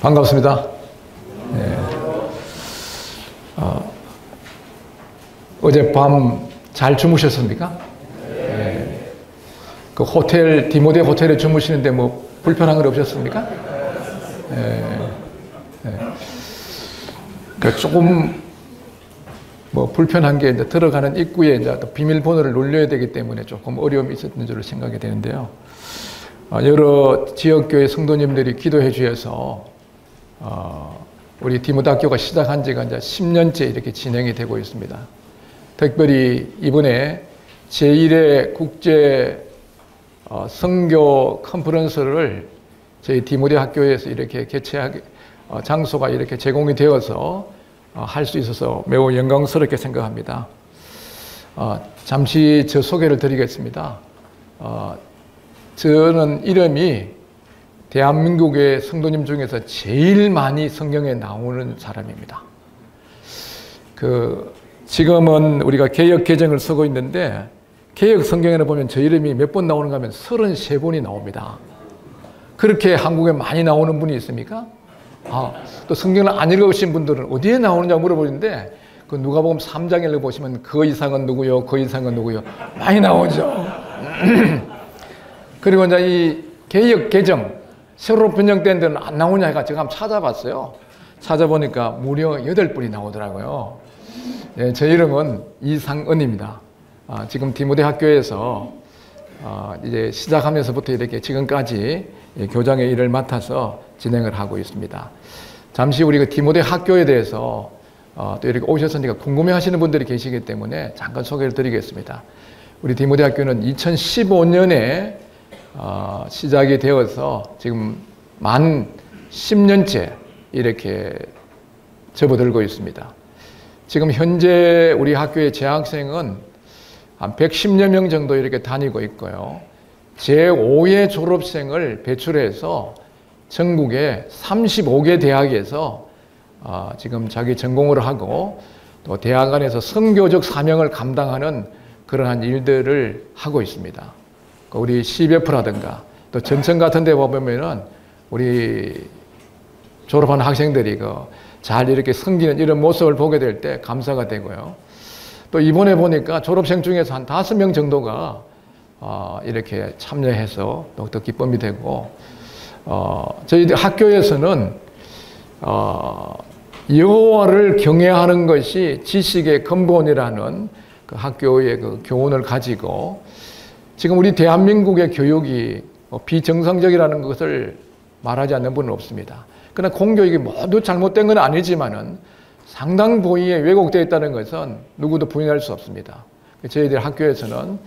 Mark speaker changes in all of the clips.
Speaker 1: 반갑습니다. 네. 어젯밤 잘 주무셨습니까? 네. 그 호텔, 디모데 호텔에 주무시는데 뭐 불편한 건 없었습니까? 네. 네. 그 조금 뭐 불편한 게 이제 들어가는 입구에 이제 또 비밀번호를 눌러야 되기 때문에 조금 어려움이 있었던 줄로 생각이 되는데요. 여러 지역교회 성도님들이 기도해 주셔서 우리 디모데학교가 시작한 지가 이제 10년째 이렇게 진행이 되고 있습니다. 특별히 이번에 제1회 국제 선교 컨퍼런스를 저희 디모데학교에서 이렇게 개최하게 장소가 이렇게 제공이 되어서 할 수 있어서 매우 영광스럽게 생각합니다. 잠시 저 소개를 드리겠습니다. 저는 이름이 대한민국의 성도님 중에서 제일 많이 성경에 나오는 사람입니다. 지금은 우리가 개역 개정을 쓰고 있는데 개역 성경에는 보면 저 이름이 몇 번 나오는가 하면 33번이 나옵니다. 그렇게 한국에 많이 나오는 분이 있습니까? 또 성경을 안 읽어보신 분들은 어디에 나오느냐 물어보는데 그 누가복음 3장을 보시면 그 이상은 누구요? 그 이상은 누구요? 많이 나오죠. 그리고 이제 이 개역 개정 새로 변경된 데는 안 나오냐 해가 제가 한번 찾아봤어요. 찾아보니까 무려 8분이 나오더라고요. 예, 제 이름은 이상은입니다. 지금 디모데 학교에서 이제 시작하면서부터 이렇게 지금까지 교장의 일을 맡아서 진행을 하고 있습니다. 잠시 우리 그 디모데 학교에 대해서 또 이렇게 오셨으니까 궁금해 하시는 분들이 계시기 때문에 잠깐 소개를 드리겠습니다. 우리 디모데 학교는 2015년에 시작이 되어서 지금 만 10년째 이렇게 접어들고 있습니다. 지금 현재 우리 학교의 재학생은 한 110여 명 정도 이렇게 다니고 있고요. 제5의 졸업생을 배출해서 전국의 35개 대학에서 지금 자기 전공을 하고 또 대학 안에서 선교적 사명을 감당하는 그러한 일들을 하고 있습니다. 우리 CBF라든가 또 전청 같은 데 보면은 우리 졸업한 학생들이 잘 이렇게 섬기는 이런 모습을 보게 될 때 감사가 되고요. 또 이번에 보니까 졸업생 중에서 한 5명 정도가 이렇게 참여해서 더 기쁨이 되고, 저희 학교에서는 여호와를 경외하는 것이 지식의 근본이라는 그 학교의 그 교훈을 가지고 지금 우리 대한민국의 교육이 비정상적이라는 것을 말하지 않는 분은 없습니다. 그러나 공교육이 모두 잘못된 건 아니지만은 상당 부위에 왜곡되어 있다는 것은 누구도 부인할 수 없습니다. 저희들 학교에서는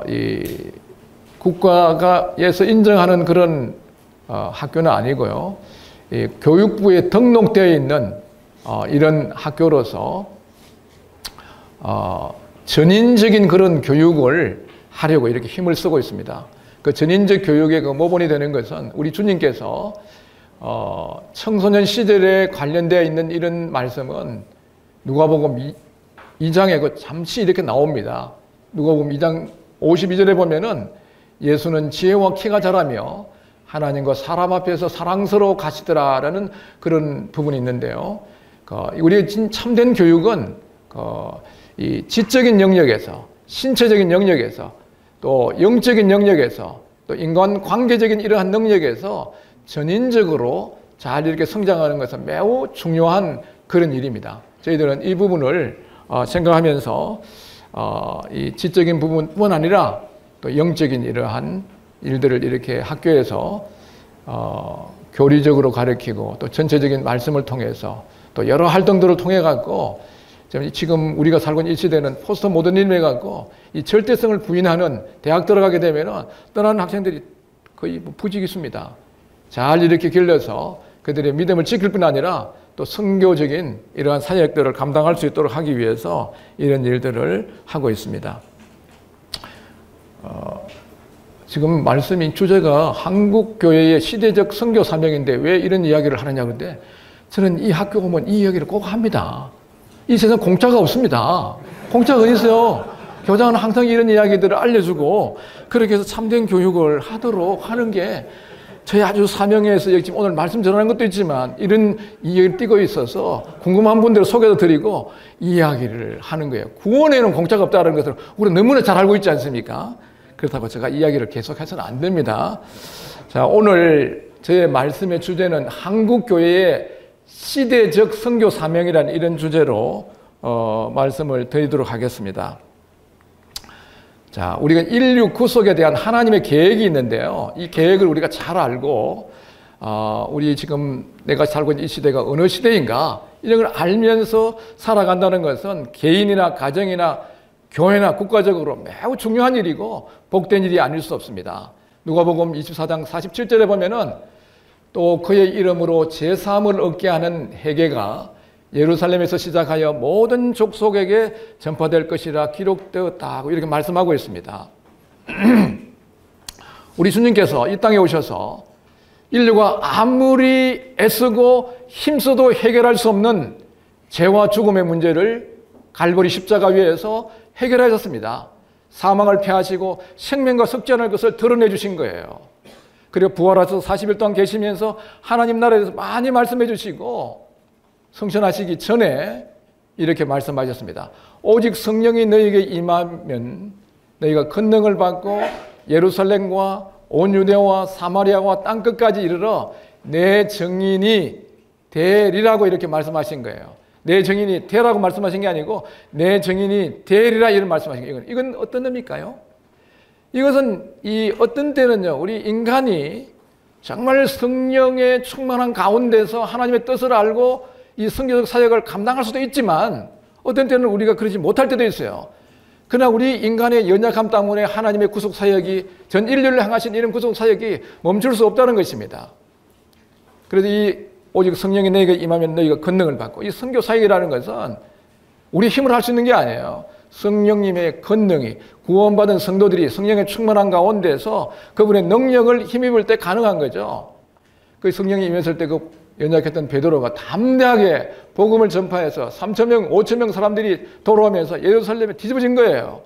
Speaker 1: 이 국가에서 인정하는 그런 학교는 아니고요. 이 교육부에 등록되어 있는 이런 학교로서 전인적인 그런 교육을 하려고 이렇게 힘을 쓰고 있습니다. 그 전인적 교육의 그 모본이 되는 것은 우리 주님께서 청소년 시절에 관련되어 있는 이런 말씀은 누가복음 2장에 잠시 이렇게 나옵니다. 누가복음 2장 52절에 보면은 예수는 지혜와 키가 자라며 하나님과 사람 앞에서 사랑스러워 가시더라라는 그런 부분이 있는데요. 우리의 참된 교육은 이 지적인 영역에서, 신체적인 영역에서, 또 영적인 영역에서, 또 인간 관계적인 이러한 능력에서 전인적으로 잘 이렇게 성장하는 것은 매우 중요한 그런 일입니다. 저희들은 이 부분을 생각하면서 이 지적인 부분뿐 아니라 또 영적인 이러한 일들을 이렇게 학교에서 교리적으로 가르치고 또 전체적인 말씀을 통해서 또 여러 활동들을 통해 갖고 지금 우리가 살고 있는 이 시대는 포스트 모더니즘에 갖고 이 절대성을 부인하는 대학 들어가게 되면은 떠나는 학생들이 거의 부지기수입니다. 잘 이렇게 길러서 그들의 믿음을 지킬 뿐 아니라 또 선교적인 이러한 사역들을 감당할 수 있도록 하기 위해서 이런 일들을 하고 있습니다. 지금 말씀인 주제가 한국교회의 시대적 선교 사명인데 왜 이런 이야기를 하느냐 그런데 저는 이 학교 오면 이 이야기를 꼭 합니다. 이 세상 공짜가 없습니다. 공짜가 어디 있어요? 교장은 항상 이런 이야기들을 알려주고 그렇게 해서 참된 교육을 하도록 하는 게 저희 아주 사명에서 여기 지금 오늘 말씀 전하는 것도 있지만 이런 이야기를 띄고 있어서 궁금한 분들을 소개도 드리고 이야기를 하는 거예요. 구원에는 공짜가 없다는 것을 우리가 너무나 잘 알고 있지 않습니까? 그렇다고 제가 이야기를 계속해서는 안 됩니다. 자, 오늘 저의 말씀의 주제는 한국교회의 시대적 선교 사명이라는 이런 주제로 말씀을 드리도록 하겠습니다. 자, 우리가 인류 구속에 대한 하나님의 계획이 있는데요. 이 계획을 우리가 잘 알고, 우리 지금 내가 살고 있는 이 시대가 어느 시대인가, 이런 걸 알면서 살아간다는 것은 개인이나 가정이나 교회나 국가적으로 매우 중요한 일이고, 복된 일이 아닐 수 없습니다. 누가복음 24장 47절에 보면은 또 그의 이름으로 제3을 얻게 하는 회개가 예루살렘에서 시작하여 모든 족속에게 전파될 것이라 기록되었다고 이렇게 말씀하고 있습니다. 우리 주님께서 이 땅에 오셔서 인류가 아무리 애쓰고 힘써도 해결할 수 없는 죄와 죽음의 문제를 갈보리 십자가 위에서 해결하셨습니다. 사망을 패하시고 생명과 석전할 것을 드러내 주신 거예요. 그리고 부활하셔서 40일 동안 계시면서 하나님 나라에 대해서 많이 말씀해 주시고 성천하시기 전에 이렇게 말씀하셨습니다. 오직 성령이 너희에게 임하면 너희가 권능을 받고 예루살렘과 온 유대와 사마리아와 땅끝까지 이르러 내 증인이 되리라고 이렇게 말씀하신 거예요. 내 증인이 되라고 말씀하신 게 아니고 내 증인이 되리라 이런 말씀하신 거예요. 이건 어떤 의미일까요? 이것은 이 어떤 때는요, 우리 인간이 정말 성령의 충만한 가운데서 하나님의 뜻을 알고 이 선교적 사역을 감당할 수도 있지만 어떤 때는 우리가 그러지 못할 때도 있어요. 그러나 우리 인간의 연약함 때문에 하나님의 구속 사역이 전 인류를 향하신 이런 구속 사역이 멈출 수 없다는 것입니다. 그래서 이 오직 성령이 너희에게 임하면 너희가 권능을 받고 이 선교 사역이라는 것은 우리 힘을 할 수 있는 게 아니에요. 성령님의 권능이 구원받은 성도들이 성령의 충만한 가운데서 그분의 능력을 힘입을 때 가능한 거죠. 그 성령이 임했을 때 그 연약했던 베드로가 담대하게 복음을 전파해서 3,000명, 5,000명 사람들이 돌아오면서 예루살렘에 뒤집어진 거예요.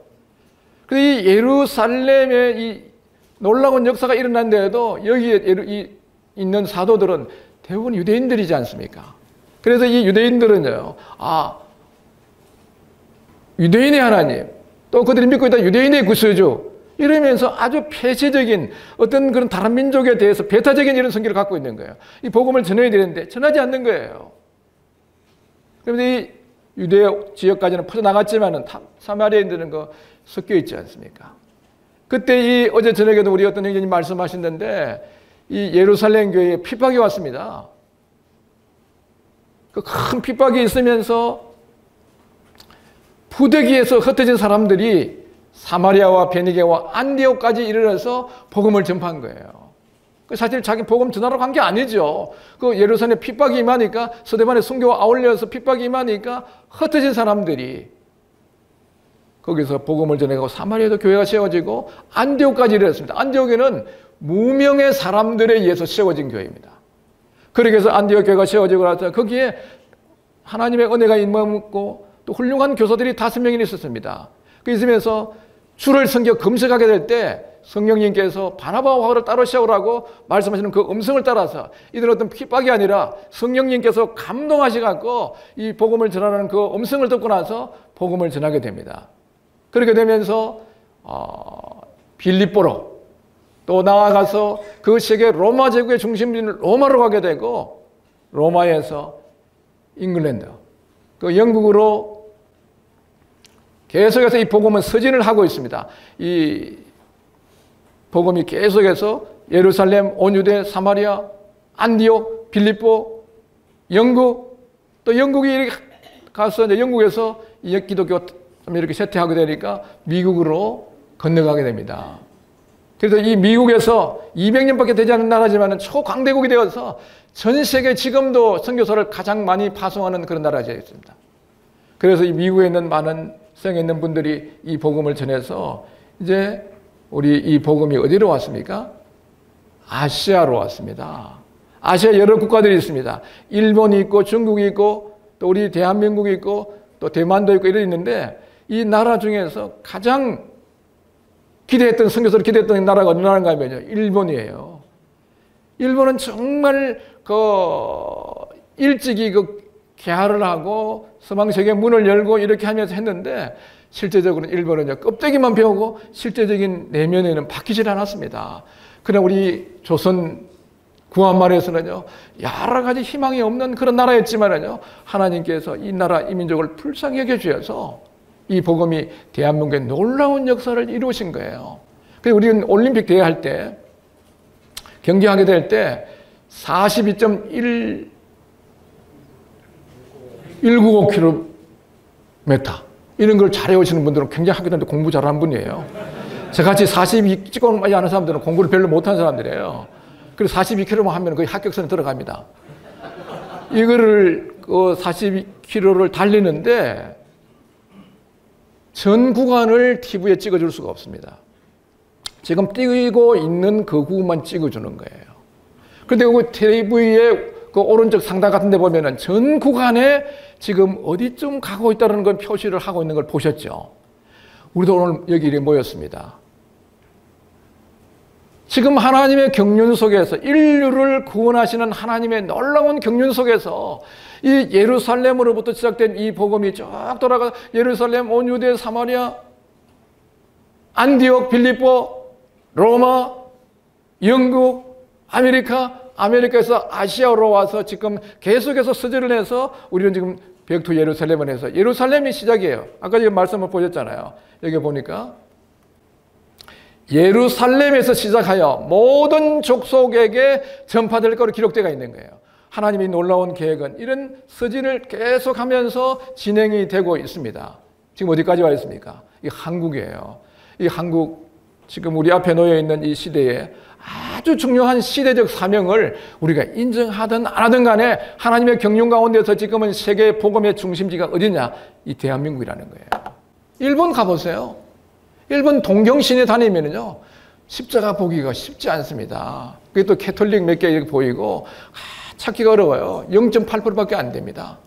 Speaker 1: 그래서 이 예루살렘에 이 놀라운 역사가 일어난데도 여기에 있는 사도들은 대부분 유대인들이지 않습니까? 그래서 이 유대인들은요, 유대인의 하나님, 또 그들이 믿고 있다 유대인의 구세주, 이러면서 아주 폐쇄적인 어떤 그런 다른 민족에 대해서 배타적인 이런 성기를 갖고 있는 거예요. 이 복음을 전해야 되는데 전하지 않는 거예요. 그런데 이 유대 지역까지는 퍼져나갔지만은 사마리아인들은 그 섞여 있지 않습니까? 그때 이 어제 저녁에도 우리 어떤 형제님 말씀하셨는데 이 예루살렘 교회에 핍박이 왔습니다. 그 큰 핍박이 있으면서 부대기에서 흩어진 사람들이 사마리아와 베니게와 안디옥까지 이르러서 복음을 전파한 거예요. 사실 자기 복음 전하러 간 게 아니죠. 그 예루살렘에 핍박이 임하니까 스데반의 순교와 아울러서 핍박이 임하니까 흩어진 사람들이 거기서 복음을 전해가고 사마리아도 교회가 세워지고 안디옥까지 이르렀습니다. 안디옥에는 무명의 사람들에 의해서 세워진 교회입니다. 그렇게 해서 안디옥 교회가 세워지고 나서 거기에 하나님의 은혜가 임하고 또 훌륭한 교사들이 5명이나 있었습니다. 그 있으면서 주를 섬겨 금식하게 될 때 성령님께서 바나바와 바울을 따로 세우라고 말씀하시는 그 음성을 따라서 이들은 어떤 핍박이 아니라 성령님께서 감동하셔갖고 이 복음을 전하는 그 음성을 듣고 나서 복음을 전하게 됩니다. 그렇게 되면서 빌립보로 또 나아가서 그 세계 로마 제국의 중심지인 로마로 가게 되고 로마에서 잉글랜드, 그 영국으로 계속해서 이 복음은 서진을 하고 있습니다. 이 복음이 계속해서 예루살렘, 온 유대, 사마리아, 안디옥, 빌립보, 영국, 또 영국이 이렇게 가서 이제 영국에서 이 기독교 이렇게 쇠퇴하게 되니까 미국으로 건너가게 됩니다. 그래서 이 미국에서 200년밖에 되지 않은 나라지만 초강대국이 되어서 전 세계 지금도 선교사를 가장 많이 파송하는 그런 나라가 있습니다. 그래서 이 미국에 있는 많은 성에 있는 분들이 이 복음을 전해서 이제 우리 이 복음이 어디로 왔습니까? 아시아로 왔습니다. 아시아 여러 국가들이 있습니다. 일본이 있고 중국이 있고 또 우리 대한민국이 있고 또 대만도 있고 이런 있는데 이 나라 중에서 가장 기대했던 선교사를 기대했던 나라가 어느 나라인가 하면요, 일본이에요. 일본은 정말 일찍이 개화를 하고 서방세계 문을 열고 이렇게 하면서 했는데 실제적으로는 일본은 껍데기만 배우고 실제적인 내면에는 바뀌질 않았습니다. 그러나 우리 조선 구한말에서는요, 여러 가지 희망이 없는 그런 나라였지만은요, 하나님께서 이 나라, 이 민족을 불쌍히 여겨주셔서 이 복음이 대한민국에 놀라운 역사를 이루신 거예요. 그래서 우리는 올림픽 대회할 때, 경기하게 될 때 42.195km 이런 걸 잘해오시는 분들은 굉장히 학교 다닐 때 공부 잘하는 분이에요. 저같이 42 찍고 아는 사람들은 공부를 별로 못하는 사람들이에요. 그래서 42km만 하면 거의 합격선에 들어갑니다. 이거를 42km를 달리는데 전 구간을 TV에 찍어줄 수가 없습니다. 지금 뛰고 있는 그 구간만 찍어주는 거예요. 그런데 그 TV에 그 오른쪽 상단 같은 데 보면은 전 구간에 지금 어디쯤 가고 있다는 걸 표시를 하고 있는 걸 보셨죠? 우리도 오늘 여기 이렇게 모였습니다. 지금 하나님의 경륜 속에서 인류를 구원하시는 하나님의 놀라운 경륜 속에서 이 예루살렘으로부터 시작된 이 복음이 쭉 돌아가 예루살렘, 온 유대, 사마리아, 안디옥, 빌립보, 로마, 영국, 아메리카에서 아시아로 와서 지금 계속해서 서절을 해서 우리는 지금 백투 예루살렘을 해서 예루살렘이 시작이에요. 아까 지금 말씀을 보셨잖아요. 여기 보니까 예루살렘에서 시작하여 모든 족속에게 전파될 거로 기록되어 있는 거예요. 하나님이 놀라운 계획은 이런 서진을 계속하면서 진행이 되고 있습니다. 지금 어디까지 와 있습니까? 이 한국이에요. 이 한국 지금 우리 앞에 놓여 있는 이 시대에 아주 중요한 시대적 사명을 우리가 인정하든 안 하든 간에 하나님의 경륜 가운데서 지금은 세계 복음의 중심지가 어디냐? 이 대한민국이라는 거예요. 일본 가보세요. 일본 동경시내 다니면은요, 십자가 보기가 쉽지 않습니다. 그게 또 캐톨릭 몇 개 이렇게 보이고, 찾기가 어려워요. 0.8%밖에 안 됩니다.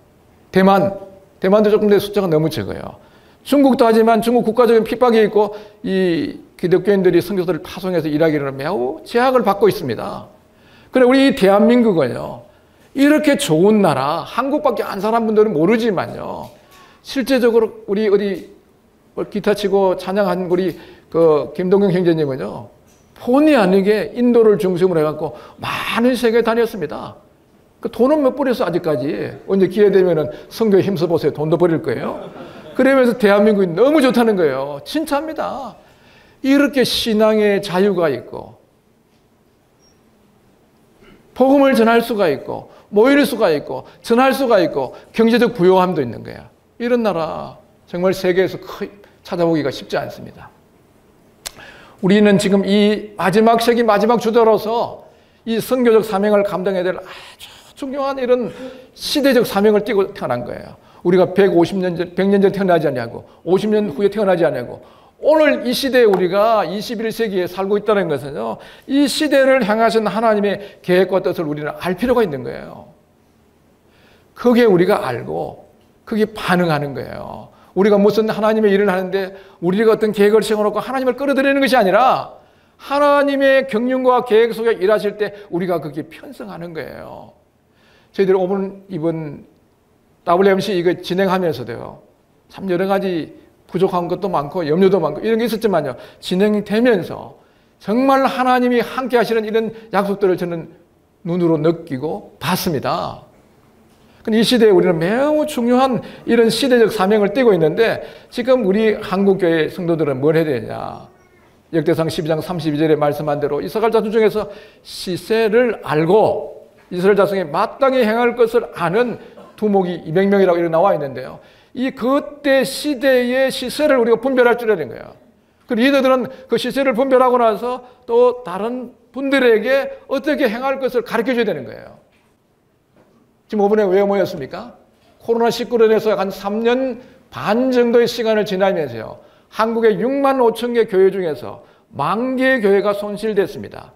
Speaker 1: 대만도 조금 더 숫자가 너무 적어요. 중국도 하지만 중국 국가적인 핍박이 있고, 이 기독교인들이 선교사를 파송해서 일하기는 매우 제약을 받고 있습니다. 그런데 우리 대한민국은요, 이렇게 좋은 나라, 한국밖에 안 사는 분들은 모르지만요, 실제적으로 우리 어디 기타 치고 찬양한 우리 김동경 형제님은요, 본의 아니게 인도를 중심으로 해갖고 많은 세계에 다녔습니다. 돈은 못 버렸어, 아직까지. 언제 기회 되면은 선교에 힘써보세요. 돈도 버릴 거예요. 그러면서 대한민국이 너무 좋다는 거예요. 진짜입니다. 이렇게 신앙의 자유가 있고, 복음을 전할 수가 있고, 모일 수가 있고, 전할 수가 있고, 경제적 부요함도 있는 거야. 이런 나라 정말 세계에서 찾아보기가 쉽지 않습니다. 우리는 지금 이 마지막 세기 마지막 주도로서 이 선교적 사명을 감당해야 될 아주 중요한 이런 시대적 사명을 띠고 태어난 거예요. 우리가 150년 전, 100년 전 태어나지 않냐고, 50년 후에 태어나지 않냐고. 오늘 이 시대에 우리가 21세기에 살고 있다는 것은요, 이 시대를 향하신 하나님의 계획과 뜻을 우리는 알 필요가 있는 거예요. 그게 우리가 알고, 그게 반응하는 거예요. 우리가 무슨 하나님의 일을 하는데 우리가 어떤 계획을 세워놓고 하나님을 끌어들이는 것이 아니라 하나님의 경륜과 계획 속에 일하실 때 우리가 그게 편성하는 거예요. 저희들이 이번 WMC 이거 진행하면서도요, 참 여러 가지 부족한 것도 많고 염려도 많고 이런 게 있었지만요, 진행이 되면서 정말 하나님이 함께 하시는 이런 약속들을 저는 눈으로 느끼고 봤습니다. 이 시대에 우리는 매우 중요한 이런 시대적 사명을 띠고 있는데, 지금 우리 한국교회 성도들은 뭘 해야 되냐? 역대상 12장 32절에 말씀한 대로 이스라엘 자손 중에서 시세를 알고 이스라엘 자손이 마땅히 행할 것을 아는 두목이 200명이라고 이렇게 나와 있는데요, 이 그때 시대의 시세를 우리가 분별할 줄 아는 거예요. 그 리더들은 그 시세를 분별하고 나서 또 다른 분들에게 어떻게 행할 것을 가르쳐 줘야 되는 거예요. 지금 이번에 왜 모였습니까? 코로나19로 인해서 한 3년 반 정도의 시간을 지나면서요, 한국의 6만 5천 개 교회 중에서 1만 개의 교회가 손실됐습니다.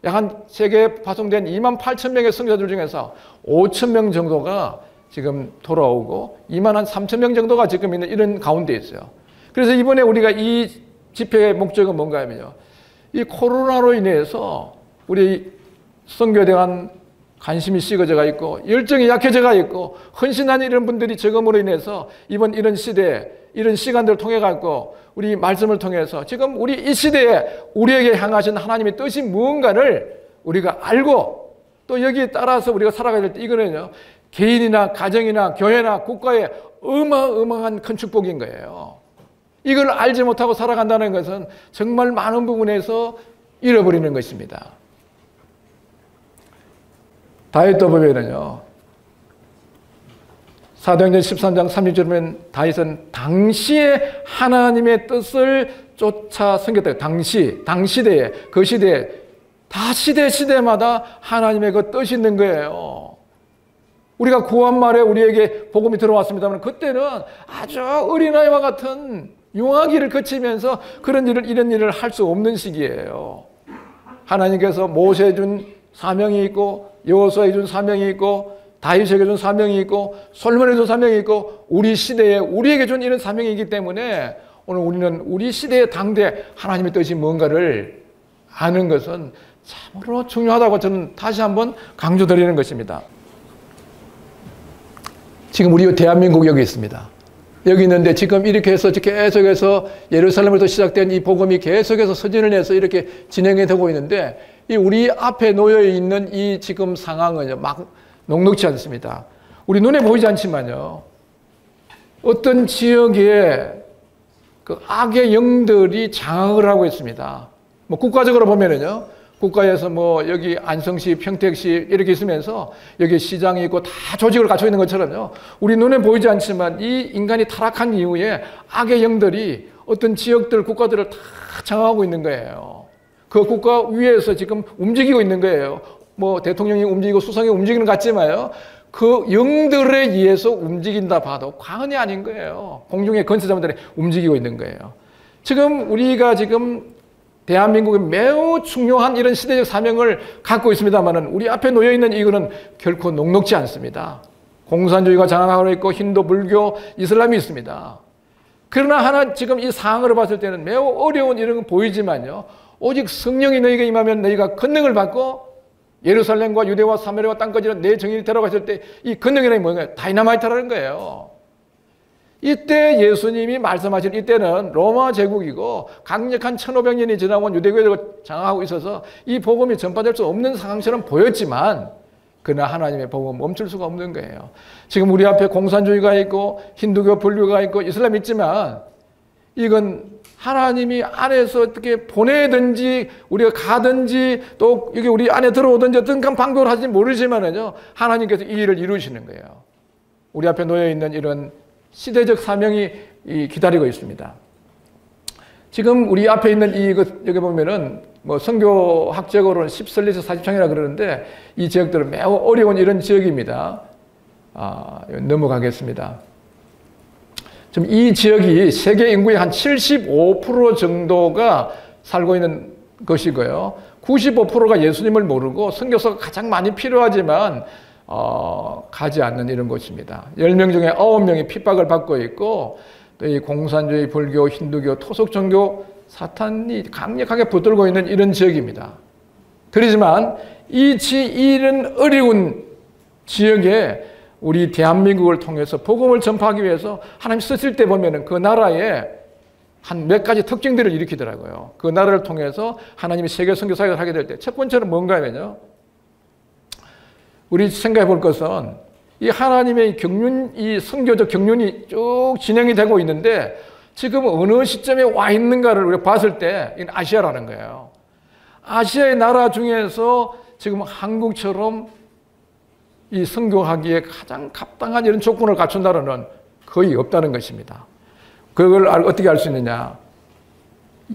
Speaker 1: 약 한 세계에 파송된 2만 8천 명의 선교사들 중에서 5천 명 정도가 지금 돌아오고 2만 한 3천 명 정도가 지금 있는 이런 가운데 있어요. 그래서 이번에 우리가 이 집회의 목적은 뭔가 하면요, 이 코로나로 인해서 우리 선교에 대한 관심이 식어져가 있고 열정이 약해져가 있고 헌신하는 이런 분들이 적음으로 인해서 이번 이런 시대 이런 시간들을 통해 갖고 우리 말씀을 통해서 지금 우리 이 시대에 우리에게 향하신 하나님의 뜻이 무언가를 우리가 알고 또 여기에 따라서 우리가 살아가야 될 때 이거는요 개인이나 가정이나 교회나 국가의 어마어마한 큰 축복인 거예요. 이걸 알지 못하고 살아간다는 것은 정말 많은 부분에서 잃어버리는 것입니다. 다윗도 보면은요 사도행전 13장 30절에 보면 다윗은 당시에 하나님의 뜻을 쫓아 섬겼다. 당시대에 그 시대에 다 시대마다 하나님의 그 뜻이 있는 거예요. 우리가 구한 말에 우리에게 복음이 들어왔습니다만 그때는 아주 어린아이와 같은 용화기를 거치면서 그런 일을 이런 일을 할 수 없는 시기예요. 하나님께서 모세에 준 사명이 있고 여호수아에 준 사명이 있고 다윗에게 준 사명이 있고 솔로몬에게 준 사명이 있고 우리 시대에 우리에게 준 이런 사명이기 때문에 오늘 우리는 우리 시대의 당대 하나님의 뜻이 뭔가를 아는 것은 참으로 중요하다고 저는 다시 한번 강조드리는 것입니다. 지금 우리 대한민국 여기 있습니다. 여기 있는데 지금 이렇게 해서 계속해서 예루살렘부터 시작된 이 복음이 계속해서 서진을 해서 이렇게 진행이 되고 있는데 이 우리 앞에 놓여 있는 이 지금 상황은 막 녹록지 않습니다. 우리 눈에 보이지 않지만요. 어떤 지역에 그 악의 영들이 장악을 하고 있습니다. 뭐 국가적으로 보면은요. 국가에서 뭐 여기 안성시, 평택시 이렇게 있으면서 여기 시장이 있고 다 조직을 갖추고 있는 것처럼요. 우리 눈에 보이지 않지만 이 인간이 타락한 이후에 악의 영들이 어떤 지역들, 국가들을 다 장악하고 있는 거예요. 그 국가 위에서 지금 움직이고 있는 거예요. 뭐 대통령이 움직이고 수상이 움직이는 것 같지만요. 그 영들에 의해서 움직인다 봐도 과언이 아닌 거예요. 공중의 건설자들이 움직이고 있는 거예요. 지금 우리가 지금 대한민국에 매우 중요한 이런 시대적 사명을 갖고 있습니다만은 우리 앞에 놓여 있는 이거는 결코 녹록지 않습니다. 공산주의가 장악하고 있고 힌두, 불교, 이슬람이 있습니다. 그러나 하나 지금 이 상황을 봤을 때는 매우 어려운 이런 건 보이지만요. 오직 성령이 너희에게 임하면 너희가 권능을 받고 예루살렘과 유대와 사마리아와 땅까지 내 정인이 들어갔을 때 이 권능이라는 게 뭔가요? 다이너마이트라는 거예요. 이때 예수님이 말씀하신 이때는 로마 제국이고 강력한 1500년이 지나고 온 유대교회가 장악하고 있어서 이 복음이 전파될 수 없는 상황처럼 보였지만 그러나 하나님의 복음은 멈출 수가 없는 거예요. 지금 우리 앞에 공산주의가 있고 힌두교, 불교가 있고 이슬람이 있지만 이건 하나님이 안에서 어떻게 보내든지 우리가 가든지 또 여기 우리 안에 들어오든지 어떤 방법을 하지 모르지만은요 하나님께서 이 일을 이루시는 거예요. 우리 앞에 놓여 있는 이런 시대적 사명이 기다리고 있습니다. 지금 우리 앞에 있는 여기 보면은 뭐 선교학적으로는 10설리에서 40창이라 그러는데 이 지역들은 매우 어려운 이런 지역입니다. 넘어가겠습니다. 지금 이 지역이 세계 인구의 한 75% 정도가 살고 있는 것이고요. 95%가 예수님을 모르고 선교사가 가장 많이 필요하지만 가지 않는 이런 곳입니다. 10명 중에 9명이 핍박을 받고 있고 또 이 공산주의, 불교, 힌두교, 토속 종교 사탄이 강력하게 붙들고 있는 이런 지역입니다. 그렇지만 이런 어려운 지역에 우리 대한민국을 통해서 복음을 전파하기 위해서 하나님 쓰실 때 보면은 그 나라에 한 몇 가지 특징들을 일으키더라고요. 그 나라를 통해서 하나님이 세계 선교 사역을 하게 될 때 첫 번째는 뭔가면요. 우리 생각해 볼 것은 이 하나님의 이 선교적 경륜이 쭉 진행이 되고 있는데 지금 어느 시점에 와 있는가를 우리가 봤을 때 이건 아시아라는 거예요. 아시아의 나라 중에서 지금 한국처럼 이 선교하기에 가장 합당한 이런 조건을 갖춘 나라는 거의 없다는 것입니다. 그걸 어떻게 알 수 있느냐?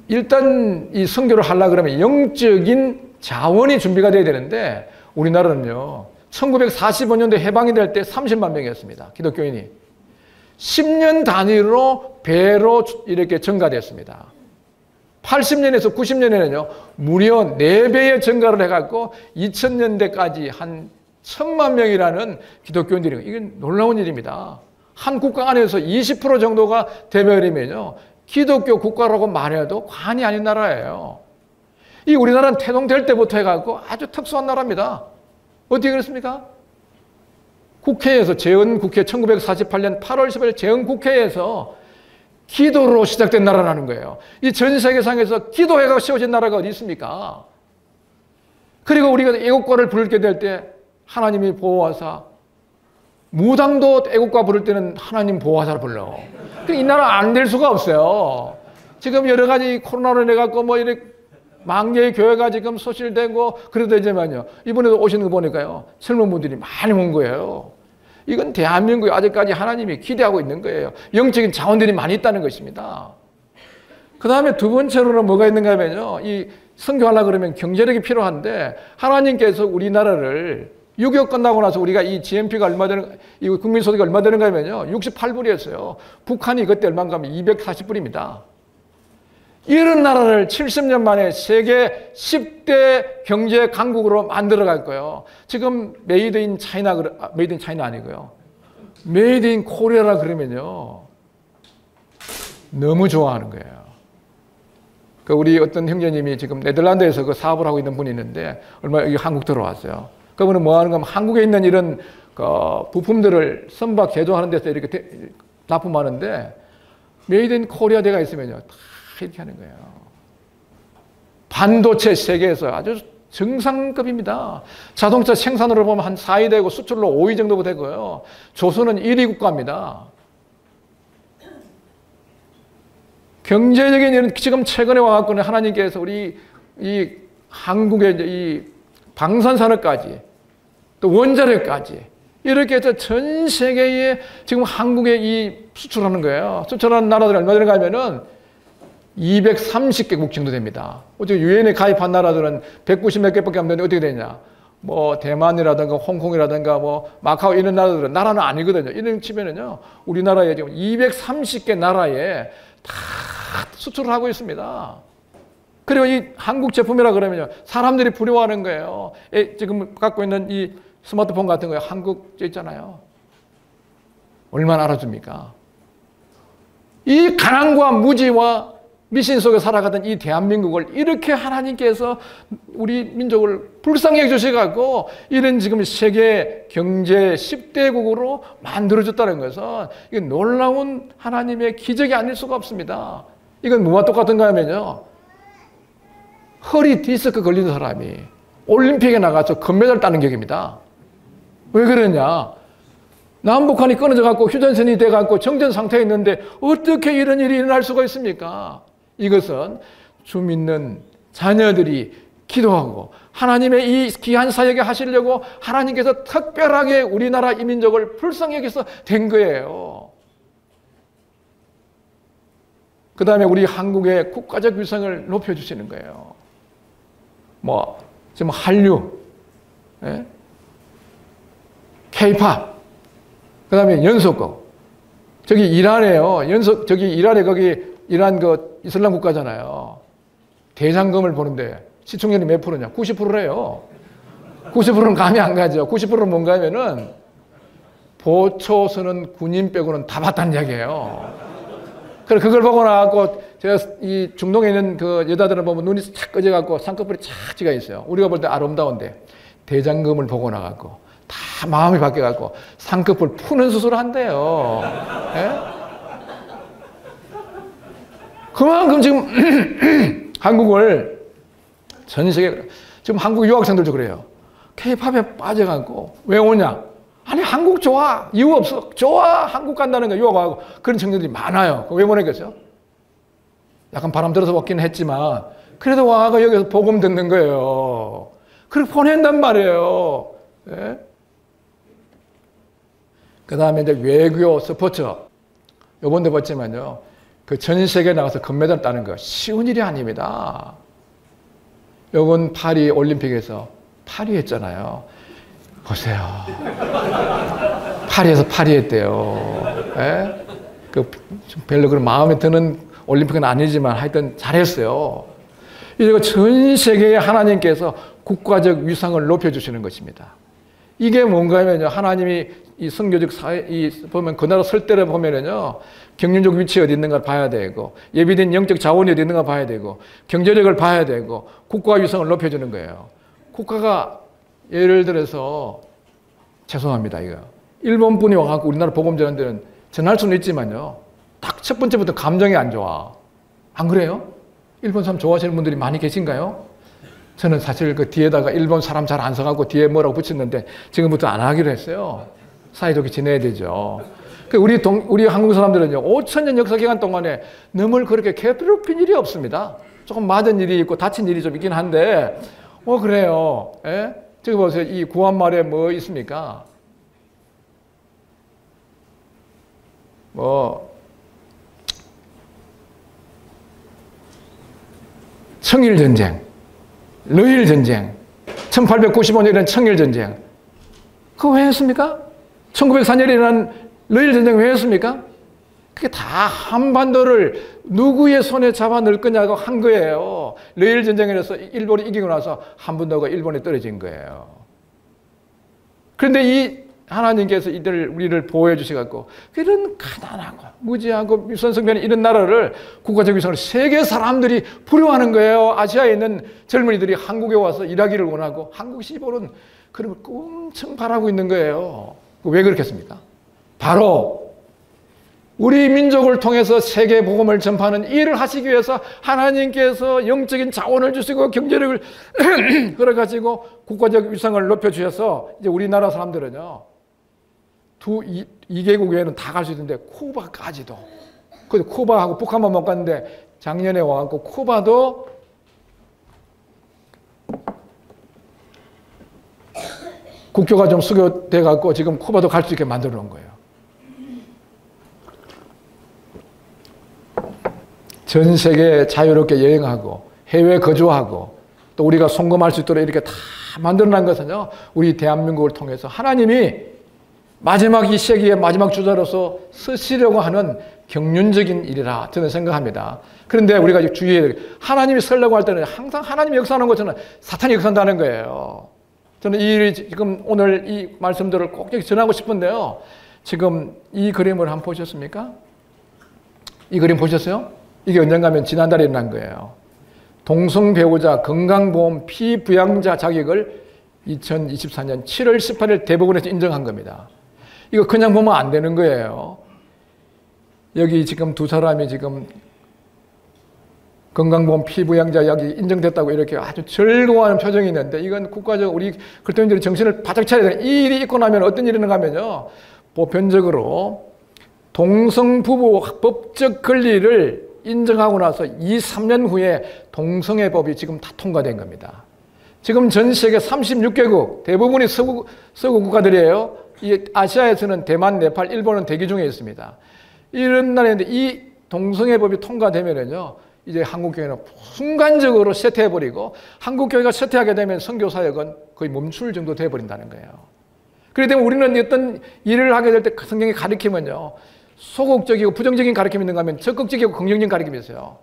Speaker 1: 일단 이 선교를 하려고 그러면 영적인 자원이 준비가 돼야 되는데 우리나라는요. 1945년도에 해방이 될 때 30만 명이었습니다. 기독교인이. 10년 단위로 배로 이렇게 증가됐습니다. 80년에서 90년에는요. 무려 4배의 증가를 해갖고 2000년대까지 한 1000만 명이라는 기독교인들이 이건 놀라운 일입니다. 한 국가 안에서 20% 정도가 되버리면요. 기독교 국가라고 말해도 과언이 아닌 나라예요. 이 우리나라는 태동될 때부터 해갖고 아주 특수한 나라입니다. 어떻게 그렇습니까? 국회에서 재헌국회 1948년 8월 10일 재헌국회에서 기도로 시작된 나라라는 거예요. 이 전 세계상에서 기도회가 세워진 나라가 어디 있습니까? 그리고 우리가 애국가를 부르게 될 때 하나님이 보호하사, 무당도 애국가 부를 때는 하나님 보호하사를 불러. 이 나라 안 될 수가 없어요. 지금 여러 가지 코로나로 인해 갖고 뭐 이렇게 망개의 교회가 지금 소실되고 그래도 이제만요. 이번에도 오시는 거 보니까요. 젊은 분들이 많이 온 거예요. 이건 대한민국에 아직까지 하나님이 기대하고 있는 거예요. 영적인 자원들이 많이 있다는 것입니다. 그 다음에 두 번째로는 뭐가 있는가 하면요. 이 선교하려고 그러면 경제력이 필요한데 하나님께서 우리나라를 6.25 끝나고 나서 우리가 이 GNP가 얼마 되는, 이 국민소득이 얼마 되는가 하면요. 68불이었어요. 북한이 그때 얼마인가 하면 240불입니다. 이런 나라를 70년 만에 세계 10대 경제 강국으로 만들어 갈 거예요. 지금 메이드 인 차이나, 메이드 인 차이나 아니고요. 메이드 인 코리아라 그러면요. 너무 좋아하는 거예요. 그 우리 어떤 형제님이 지금 네덜란드에서 그 사업을 하고 있는 분이 있는데 얼마 여기 한국 들어왔어요. 그분은 뭐 하는 가 하면 한국에 있는 이런 그 부품들을 선박 개조하는 데서 이렇게 납품하는데 메이드 인 코리아 대가 있으면요. 다 이렇게 하는 거예요. 반도체 세계에서 아주 정상급입니다. 자동차 생산으로 보면 한 4위 되고 수출로 5위 정도 되고요. 조선은 1위 국가입니다. 경제적인 일은 지금 최근에 와갖고는 하나님께서 우리 이 한국의 이 방산산업까지 또 원자력까지 이렇게 해서 전 세계에 지금 한국에 이 수출하는 거예요. 수출하는 나라들이 얼마 되는가 하면은 230개국 정도 됩니다. 어떻게 유엔에 가입한 나라들은 190 몇 개밖에 안 되는데 어떻게 되냐? 뭐 대만이라든가 홍콩이라든가 뭐 마카오 이런 나라들은 나라는 아니거든요. 이런 치면은요. 우리나라에 지금 230개 나라에 다 수출을 하고 있습니다. 그리고 이 한국 제품이라 그러면요. 사람들이 부러워하는 거예요. 지금 갖고 있는 이 스마트폰 같은 거에 한국 있잖아요. 얼마나 알아줍니까? 이 가난과 무지와 미신 속에 살아가던 이 대한민국을 이렇게 하나님께서 우리 민족을 불쌍히 해주셔가지고 이런 지금 세계 경제 10대국으로 만들어줬다는 것은 이건 놀라운 하나님의 기적이 아닐 수가 없습니다. 이건 뭐와 똑같은가 하면요. 허리 디스크 걸린 사람이 올림픽에 나가서 금메달 따는 격입니다. 왜 그러냐? 남북한이 끊어져 갖고 휴전선이 돼 갖고 정전 상태에 있는데 어떻게 이런 일이 일어날 수가 있습니까? 이것은 주 믿는 자녀들이 기도하고 하나님의 이 귀한 사역에 하시려고 하나님께서 특별하게 우리나라 이민족을 불쌍히 여기서 된 거예요. 그 다음에 우리 한국의 국가적 위상을 높여주시는 거예요. 뭐 지금 한류, 예? K-팝, 그 다음에 연속곡. 저기 이란에요. 저기 이란에 거기 이란 그 이슬람 국가잖아요. 대장금을 보는데 시청률이 몇 프로냐? 90%래요. 90%는 감이 안 가죠. 90%는 뭔가 하면은 보초서는 군인 빼고는 다 봤다는 이야기예요. 그래 그걸 보고 나갖고 제가 이 중동에 있는 그 여자들을 보면 눈이 착 꺼져갖고 쌍꺼풀이 착 지가 있어요. 우리가 볼 때 아름다운데 대장금을 보고 나갖고 다 마음이 바뀌어갖고 쌍꺼풀 푸는 수술을 한대요. 예? 그만큼 지금 한국을 전 세계 지금 한국 유학생들도 그래요. K-팝에 빠져갖고 왜 오냐? 아니 한국 좋아. 이유 없어. 좋아. 한국 간다는 거 유학하고 그런 청년들이 많아요. 왜 보내겠어요? 약간 바람 들어서 왔긴 했지만 그래도 와가 여기서 복음 듣는 거예요. 그렇게 보낸단 말이에요. 예? 그 다음에 이제 외교 스포츠. 요번도 봤지만요. 그 전 세계에 나가서 금메달 따는 거 쉬운 일이 아닙니다. 요번 파리 올림픽에서 파리 했잖아요. 보세요. 파리에서 파리 했대요. 예? 그 별로 그런 마음에 드는 올림픽은 아니지만 하여튼 잘했어요. 이거 전 세계에 하나님께서 국가적 위상을 높여주시는 것입니다. 이게 뭔가 하면요. 하나님이 이 선교적 사회, 보면 그 나라 설 때를 보면은요. 경륜적 위치에 어디 있는가 봐야 되고, 예비된 영적 자원이 어디 있는가 봐야 되고, 경제력을 봐야 되고, 국가 위성을 높여주는 거예요. 국가가 예를 들어서, 죄송합니다, 이거. 일본 분이 와갖고 우리나라 복음 전하는 데는 전할 수는 있지만요. 딱 첫 번째부터 감정이 안 좋아. 안 그래요? 일본 사람 좋아하시는 분들이 많이 계신가요? 저는 사실 그 뒤에다가 일본 사람 잘 안 써갖고 뒤에 뭐라고 붙였는데 지금부터 안 하기로 했어요. 사이좋게 지내야 되죠. 우리 한국 사람들은요, 5,000년 역사 기간 동안에 남을 그렇게 괴롭힌 일이 없습니다. 조금 맞은 일이 있고 다친 일이 좀 있긴 한데, 그래요. 예? 저기 보세요. 이 구한말에 뭐 있습니까? 청일전쟁, 러일전쟁, 1895년에는 청일전쟁. 그거 왜 했습니까? 1904년에 일어난 러일전쟁 왜 했습니까? 그게 다 한반도를 누구의 손에 잡아 넣을 거냐고 한 거예요. 러일전쟁에서 일본이 이기고 나서 한반도가 일본에 떨어진 거예요. 그런데 이 하나님께서 우리를 보호해 주셔갖고, 이런 가난하고, 무지하고, 위선성변 이런 나라를 국가적 위성을 세계 사람들이 부러워하는 거예요. 아시아에 있는 젊은이들이 한국에 와서 일하기를 원하고, 한국 시골은 그런 걸 엄청 바라고 있는 거예요. 왜 그렇겠습니까? 바로, 우리 민족을 통해서 세계 복음을 전파하는 일을 하시기 위해서 하나님께서 영적인 자원을 주시고 경제력을 허락하시고 국가적 위상을 높여주셔서 이제 우리나라 사람들은요. 2개국 외에는 다 갈 수 있는데 쿠바까지도. 그래서 쿠바하고 북한만 못 갔는데 작년에 와갖고 쿠바도 국교가 좀 수교돼갖고 지금 쿠바도 갈 수 있게 만들어 놓은 거예요. 전 세계 자유롭게 여행하고 해외 거주하고 또 우리가 송금할 수 있도록 이렇게 다 만들어 놓은 것은요. 우리 대한민국을 통해서 하나님이 마지막 이 세기의 마지막 주자로서 쓰시려고 하는 경륜적인 일이라 저는 생각합니다. 그런데 우리가 주의해야 될 게, 하나님이 쓰려고 할 때는 항상 하나님이 역사하는 것처럼 사탄이 역사한다는 거예요. 저는 이 일이 지금 오늘 이 말씀들을 꼭 전하고 싶은데요. 지금 이 그림을 한번 보셨습니까? 이 그림 보셨어요? 이게 언젠가면 지난달에 일어난 거예요. 동성 배우자 건강보험 피부양자 자격을 2024년 7월 18일 대법원에서 인정한 겁니다. 이거 그냥 보면 안 되는 거예요. 여기 지금 두 사람이 지금 건강보험 피부양자 여기 인정됐다고 이렇게 아주 즐거워하는 표정이 있는데, 이건 국가적 우리 그리스도인들이 정신을 바짝 차려야 돼요. 이 일이 있고 나면 어떤 일이 있는가 하면요. 보편적으로 동성 부부 법적 권리를 인정하고 나서 2, 3년 후에 동성애 법이 지금 다 통과된 겁니다. 지금 전 세계 36개국, 대부분이 서구 국가들이에요. 이 아시아에서는 대만, 네팔, 일본은 대기 중에 있습니다. 이런 나라인데 이 동성애 법이 통과되면은요, 이제 한국교회는 순간적으로 쇠퇴해버리고, 한국교회가 쇠퇴하게 되면 선교사역은 거의 멈출 정도 돼버린다는 거예요. 그렇기 때문에 우리는 어떤 일을 하게 될 때 성경이 가르치면요, 소극적이고 부정적인 가르침이 있는가 하면 적극적이고 긍정적인 가르침이 있어요.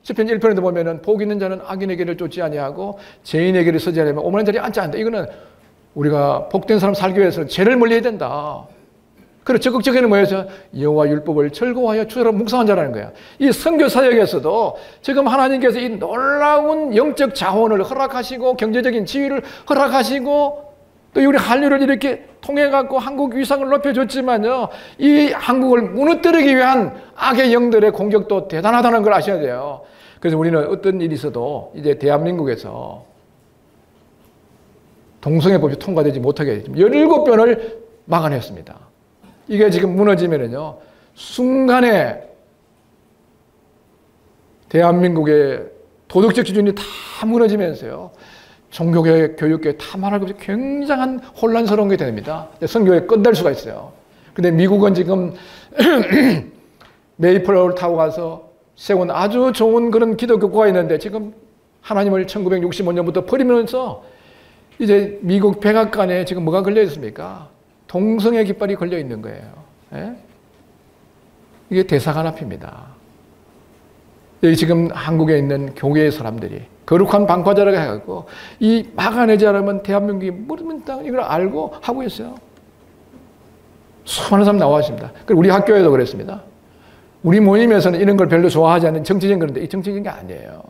Speaker 1: 시편 1편에도 보면은 복 있는 자는 악인의 길을 쫓지 아니하고 죄인의 길을 서지 않으면 오만한 자리에 앉지 않는다. 이거는 우리가 복된 사람 살기 위해서는 죄를 멀리해야 된다. 그리고 적극적인 뭐예요? 여호와 율법을 즐거워하여 주로 묵상한 자라는 거야. 이 선교 사역에서도 지금 하나님께서 이 놀라운 영적 자원을 허락하시고 경제적인 지위를 허락하시고 또 우리 한류를 이렇게 통해 갖고 한국 위상을 높여줬지만요, 이 한국을 무너뜨리기 위한 악의 영들의 공격도 대단하다는 걸 아셔야 돼요. 그래서 우리는 어떤 일이 있어도 이제 대한민국에서 동성애 법이 통과되지 못하게 17번을 막아냈습니다. 이게 지금 무너지면은요, 순간에 대한민국의 도덕적 기준이 다 무너지면서요, 종교계, 교육계 다 말할 것 없이 굉장한 혼란스러운 게 됩니다. 선교에 끝날 수가 있어요. 근데 미국은 지금 메이플라워를 타고 가서 세운 아주 좋은 그런 기독교가 있는데, 지금 하나님을 1965년부터 버리면서 이제 미국 백악관에 지금 뭐가 걸려 있습니까? 동성애 깃발이 걸려 있는 거예요. 예? 이게 대사관 앞입니다. 여기 지금 한국에 있는 교회의 사람들이 거룩한 방파제라고 해갖고 이 막아내지 않으면 대한민국이 무릎은 땅 이걸 알고 하고 있어요. 수많은 사람 나와 있습니다. 그리고 우리 학교에도 그랬습니다. 우리 모임에서는 이런 걸 별로 좋아하지 않는 정치적인 건데 이 정치적인 게 아니에요.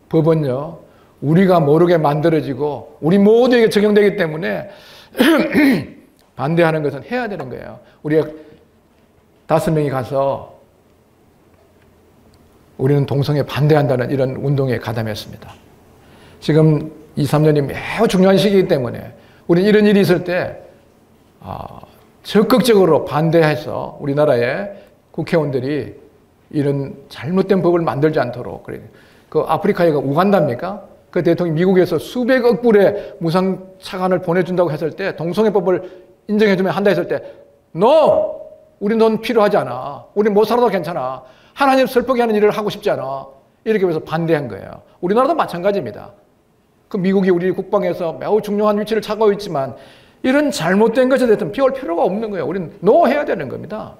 Speaker 1: 법은요, 우리가 모르게 만들어지고 우리 모두에게 적용되기 때문에 반대하는 것은 해야 되는 거예요. 우리가 5명이 가서 우리는 동성애 반대한다는 이런 운동에 가담했습니다. 지금 2, 3년이 매우 중요한 시기이기 때문에 우리는 이런 일이 있을 때 적극적으로 반대해서 우리나라의 국회의원들이 이런 잘못된 법을 만들지 않도록, 그래요. 그 아프리카에 우간다입니까? 그 대통령이 미국에서 수백억 불의 무상 차관을 보내준다고 했을 때, 동성애법을 인정해주면 한다 했을 때, No! 우리 넌 필요하지 않아. 우리 못 살아도 괜찮아. 하나님 슬프게 하는 일을 하고 싶지 않아. 이렇게 해서 반대한 거예요. 우리나라도 마찬가지입니다. 그 미국이 우리 국방에서 매우 중요한 위치를 차고 있지만 이런 잘못된 것에 대해서는 비울 필요가 없는 거예요. 우리는 No 해야 되는 겁니다.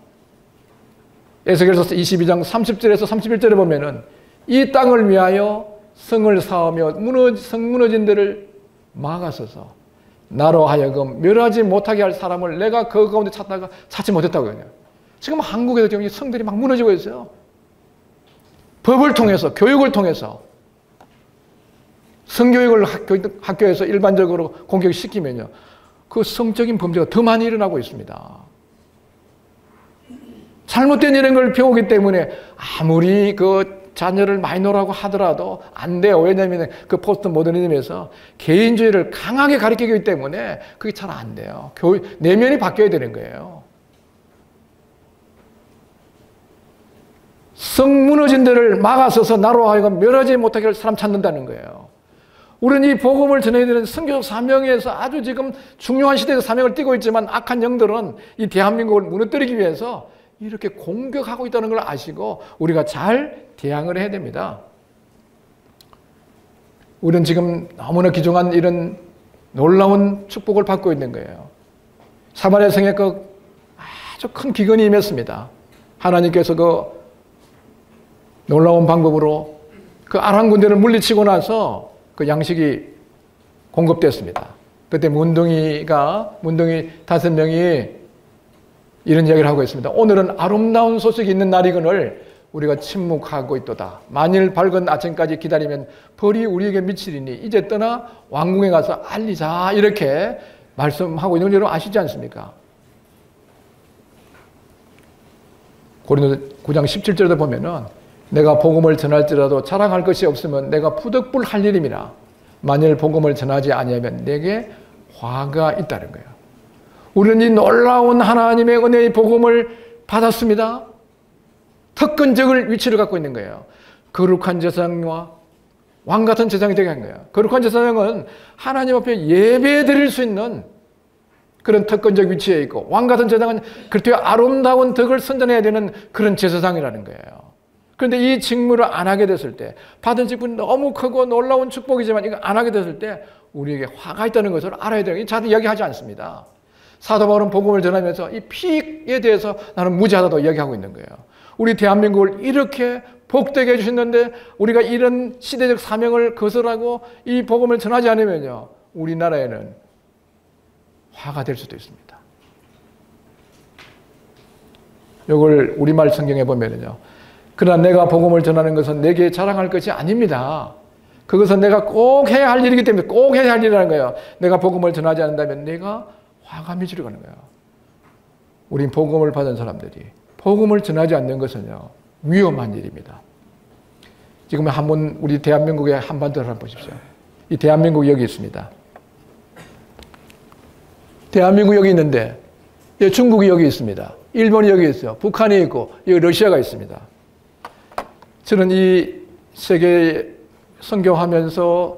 Speaker 1: 에스겔서 22장 30절에서 31절에 보면은 이 땅을 위하여 성을 쌓으며 성 무너진 데를 막아서서 나로 하여금 멸하지 못하게 할 사람을 내가 그 가운데 찾다가 찾지 못했다고 해요. 지금 한국에도 지금 성들이 막 무너지고 있어요. 법을 통해서, 교육을 통해서, 성교육을 학교에서 일반적으로 공격시키면요, 그 성적인 범죄가 더 많이 일어나고 있습니다. 잘못된 이런 걸 배우기 때문에 아무리 그 자녀를 마이너라고 하더라도 안 돼요. 왜냐하면 그 포스트 모더니즘에서 개인주의를 강하게 가르치기 때문에 그게 잘 안 돼요. 내면이 바뀌어야 되는 거예요. 성 무너진 데를 막아서서 나로 하여금 멸하지 못하게 할 사람 찾는다는 거예요. 우리는 이 복음을 전해야 되는 선교적 사명에서 아주 지금 중요한 시대에서 사명을 띠고 있지만 악한 영들은 이 대한민국을 무너뜨리기 위해서 이렇게 공격하고 있다는 걸 아시고 우리가 잘 대항을 해야 됩니다. 우리는 지금 너무나 귀중한 이런 놀라운 축복을 받고 있는 거예요. 사마리아 성에 그 아주 큰 기근이 임했습니다. 하나님께서 그 놀라운 방법으로 그 아람 군대를 물리치고 나서 그 양식이 공급됐습니다. 그때 문둥이 5명이 이런 이야기를 하고 있습니다. 오늘은 아름다운 소식이 있는 날이거늘 우리가 침묵하고 있도다. 만일 밝은 아침까지 기다리면 벌이 우리에게 미치리니 이제 떠나 왕궁에 가서 알리자. 이렇게 말씀하고 있는 걸 여러분 아시지 않습니까? 고린도 9장 17절에도 보면은 내가 복음을 전할지라도 자랑할 것이 없으면 내가 푸득불 할 일임이라. 만일 복음을 전하지 아니하면 내게 화가 있다는 거예요. 우리는 이 놀라운 하나님의 은혜의 복음을 받았습니다. 특권적을 위치를 갖고 있는 거예요. 거룩한 제사장과 왕 같은 제사장이 되게 한 거예요. 거룩한 제사장은 하나님 앞에 예배 드릴 수 있는 그런 특권적 위치에 있고, 왕 같은 제사장은 그렇게 아름다운 덕을 선전해야 되는 그런 제사장이라는 거예요. 그런데 이 직무를 안 하게 됐을 때, 받은 직분이 너무 크고 놀라운 축복이지만 이거 안 하게 됐을 때 우리에게 화가 있다는 것을 알아야 돼요. 자도 이야기하지 않습니다. 사도 바울은 복음을 전하면서 이 피익에 대해서 나는 무지하다고 이야기하고 있는 거예요. 우리 대한민국을 이렇게 복되게 해주셨는데 우리가 이런 시대적 사명을 거절하고 이 복음을 전하지 않으면요, 우리나라에는 화가 될 수도 있습니다. 이걸 우리말 성경에 보면요, 그러나 내가 복음을 전하는 것은 내게 자랑할 것이 아닙니다. 그것은 내가 꼭 해야 할 일이기 때문에 꼭 해야 할 일이라는 거예요. 내가 복음을 전하지 않는다면 내가 화가 미치려 가는 거예요. 우린 복음을 받은 사람들이 복음을 전하지 않는 것은요, 위험한 일입니다. 지금 한번 우리 대한민국의 한반도를 한번 보십시오. 이 대한민국이 여기 있습니다. 대한민국이 여기 있는데 중국이 여기 있습니다. 일본이 여기 있어요. 북한이 있고 여기 러시아가 있습니다. 저는 이 세계 선교하면서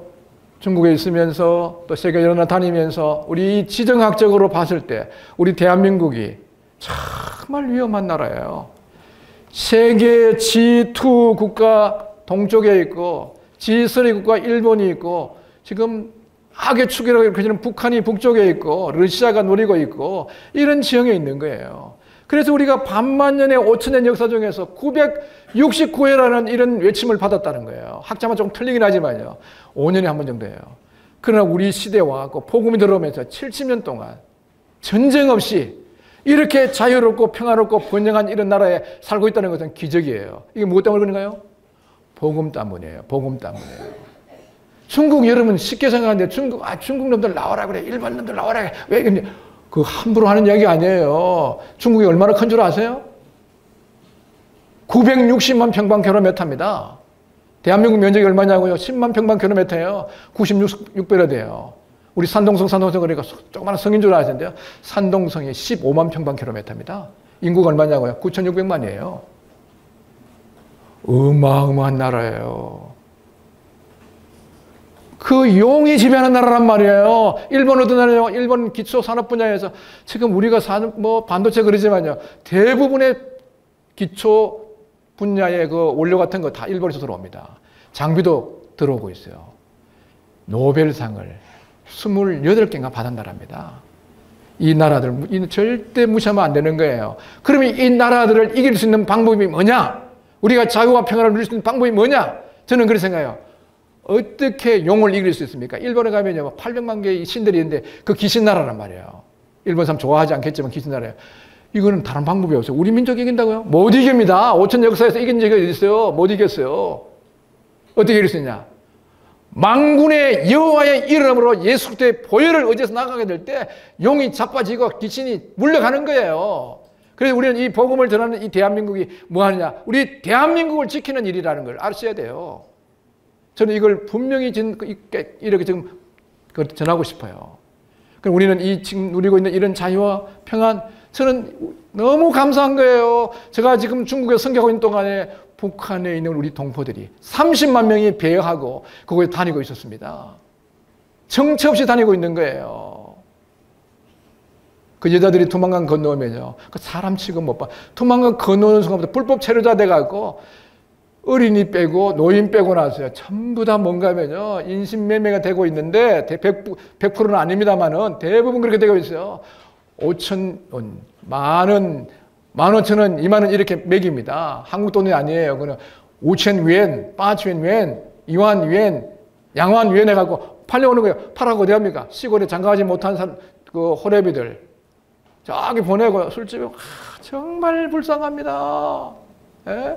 Speaker 1: 중국에 있으면서 또 세계 여러 나라 다니면서 우리 지정학적으로 봤을 때 우리 대한민국이 정말 위험한 나라예요. 세계 G2 국가 동쪽에 있고 G3 국가 일본이 있고 지금 악의 축이라고 그러는 북한이 북쪽에 있고 러시아가 노리고 있고 이런 지형에 있는 거예요. 그래서 우리가 반만년의 5천년 역사 중에서 969회라는 이런 외침을 받았다는 거예요. 학자만 좀 틀리긴 하지만요. 5년에 한 번 정도예요. 그러나 우리 시대와 복음이 들어오면서 70년 동안 전쟁 없이 이렇게 자유롭고 평화롭고 번영한 이런 나라에 살고 있다는 것은 기적이에요. 이게 무엇 때문에 그런가요? 복음 때문이에요. 복음 때문이에요. 중국 여러분 쉽게 생각하는데 중국 놈들 나오라 그래. 일본 놈들 나오라 그래. 왜 근데 그 함부로 하는 이야기 아니에요. 중국이 얼마나 큰 줄 아세요? 960만 평방킬로미터입니다. 대한민국 면적이 얼마냐고요? 10만 평방킬로미터예요. 96배나 돼요. 우리 산동성 그러니까 조그마한 성인 줄 아시는데요. 산동성이 15만 평방킬로미터입니다. 인구가 얼마냐고요? 9,600만이에요. 어마어마한 나라예요. 그 용이 지배하는 나라란 말이에요. 일본 어떤 나라요? 일본 기초 산업 분야에서 지금 우리가 사는 반도체 그러지만요. 대부분의 기초 분야의 그 원료 같은 거 다 일본에서 들어옵니다. 장비도 들어오고 있어요. 노벨상을 28개가 받은 나라입니다. 이 나라들 절대 무시하면 안 되는 거예요. 그러면 이 나라들을 이길 수 있는 방법이 뭐냐? 우리가 자유와 평화를 누릴 수 있는 방법이 뭐냐? 저는 그렇게 생각해요. 어떻게 용을 이길 수 있습니까? 일본에 가면요, 800만 개의 신들이 있는데 그 귀신 나라란 말이에요. 일본 사람 좋아하지 않겠지만 귀신 나라예요. 이거는 다른 방법이 없어요. 우리 민족이 이긴다고요? 못 이깁니다. 5천 역사에서 이긴 적이 어디 있어요? 못 이겼어요. 어떻게 이길 수 있냐? 만군의 여호와의 이름으로 예수 그리스도의 보혈을 의지해서 나가게 될 때 용이 자빠지고 귀신이 물러가는 거예요. 그래서 우리는 이 복음을 전하는 이 대한민국이 뭐 하느냐? 우리 대한민국을 지키는 일이라는 걸 아셔야 돼요. 저는 이걸 분명히 이렇게 지금 전하고 싶어요. 그럼 우리는 지금 누리고 있는 이런 자유와 평안, 저는 너무 감사한 거예요. 제가 지금 중국에 선교하고 있는 동안에 북한에 있는 우리 동포들이 30만 명이 배회하고 그곳에 다니고 있었습니다. 정처 없이 다니고 있는 거예요. 그 여자들이 두만강 건너오면요. 그 사람 취급 못 봐. 두만강 건너오는 순간부터 불법 체류자 돼갖고 어린이 빼고 노인 빼고 나서요. 전부 다 뭔가 하면요. 인신매매가 되고 있는데 100%는 아닙니다만은 대부분 그렇게 되고 있어요. 5,000원, 만원, 15,000원, 2만원 이렇게 매깁니다. 한국 돈이 아니에요. 그는 5,000 위엔, 8,000 위엔, 2만 위엔, 양만 위엔 해갖고 팔려오는 거예요. 팔아고 어디 합니까? 시골에 장가가지 못한 그 호래비들. 저기 보내고 술집에 정말 불쌍합니다. 예?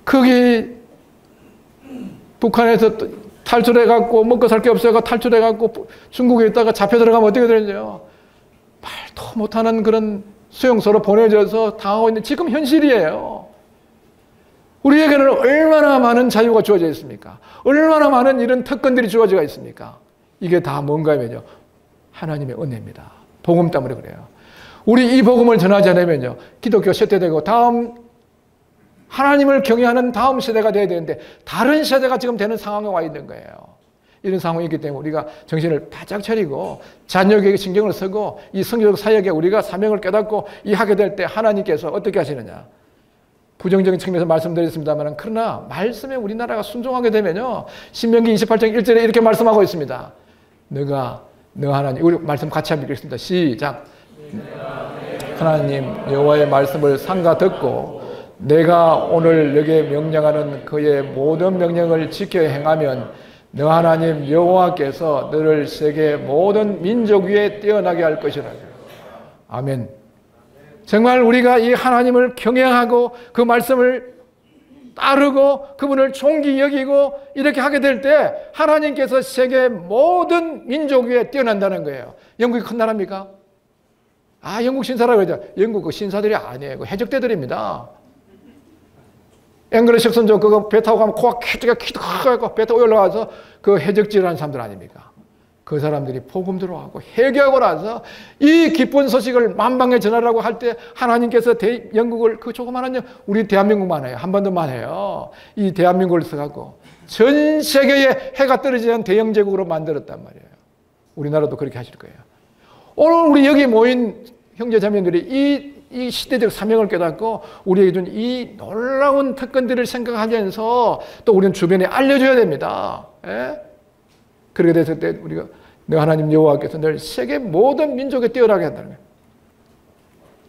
Speaker 1: 거기 북한에서 탈출해갖고 먹고 살 게 없어서 탈출해갖고 중국에 있다가 잡혀 들어가면 어떻게 되는지요? 말도 못하는 그런 수용소로 보내져서 당하고 있는 지금 현실이에요. 우리에게는 얼마나 많은 자유가 주어져 있습니까? 얼마나 많은 이런 특권들이 주어져 있습니까? 이게 다 뭔가 하면요. 하나님의 은혜입니다. 복음 때문에 그래요. 우리 이 복음을 전하지 않으면요. 기독교 쇠퇴되고 다음 하나님을 경외하는 다음 세대가 돼야 되는데 다른 세대가 지금 되는 상황에 와 있는 거예요. 이런 상황이 있기 때문에 우리가 정신을 바짝 차리고 자녀에게 신경을 쓰고 이 성교적 사역에 우리가 사명을 깨닫고 이 하게 될 때 하나님께서 어떻게 하시느냐. 부정적인 측면에서 말씀드렸습니다만 그러나 말씀에 우리나라가 순종하게 되면요. 신명기 28장 1절에 이렇게 말씀하고 있습니다. 너 하나님, 우리 말씀 같이 한번 읽겠습니다. 시작. 하나님 여호와의 말씀을 삼가 듣고 내가 오늘 너에게 명령하는 그의 모든 명령을 지켜 행하면 너 하나님 여호와께서 너를 세계 모든 민족 위에 뛰어나게 할 것이라. 아멘. 정말 우리가 이 하나님을 경외하고 그 말씀을 따르고 그분을 존귀 여기고 이렇게 하게 될 때 하나님께서 세계 모든 민족 위에 뛰어난다는 거예요. 영국이 큰 나라입니까? 영국 신사라고 그러죠. 영국 그 신사들이 아니에요. 그 해적대들입니다. 앵글리식 선조 그거 배 타고 가면 코가 키도 배 타고 올라가서 그 해적질하는 사람들 아닙니까? 그 사람들이 복음 들어가고 회개하고 나서 이 기쁜 소식을 만방에 전하라고 할 때 하나님께서 영국을 그 조그마한 우리 대한민국만 해요. 한 번도만 해요. 이 대한민국을 써갖고 전 세계에 해가 떨어지지 않은 대영제국으로 만들었단 말이에요. 우리나라도 그렇게 하실 거예요. 오늘 우리 여기 모인 형제자매들이 이 시대적 사명을 깨닫고 우리에게 준 이 놀라운 특권들을 생각하면서 또 우리는 주변에 알려줘야 됩니다. 예? 그렇게 됐을 때 우리가 너 하나님 여호와께서 늘 세계 모든 민족에 뛰어나게 한다는 거예요.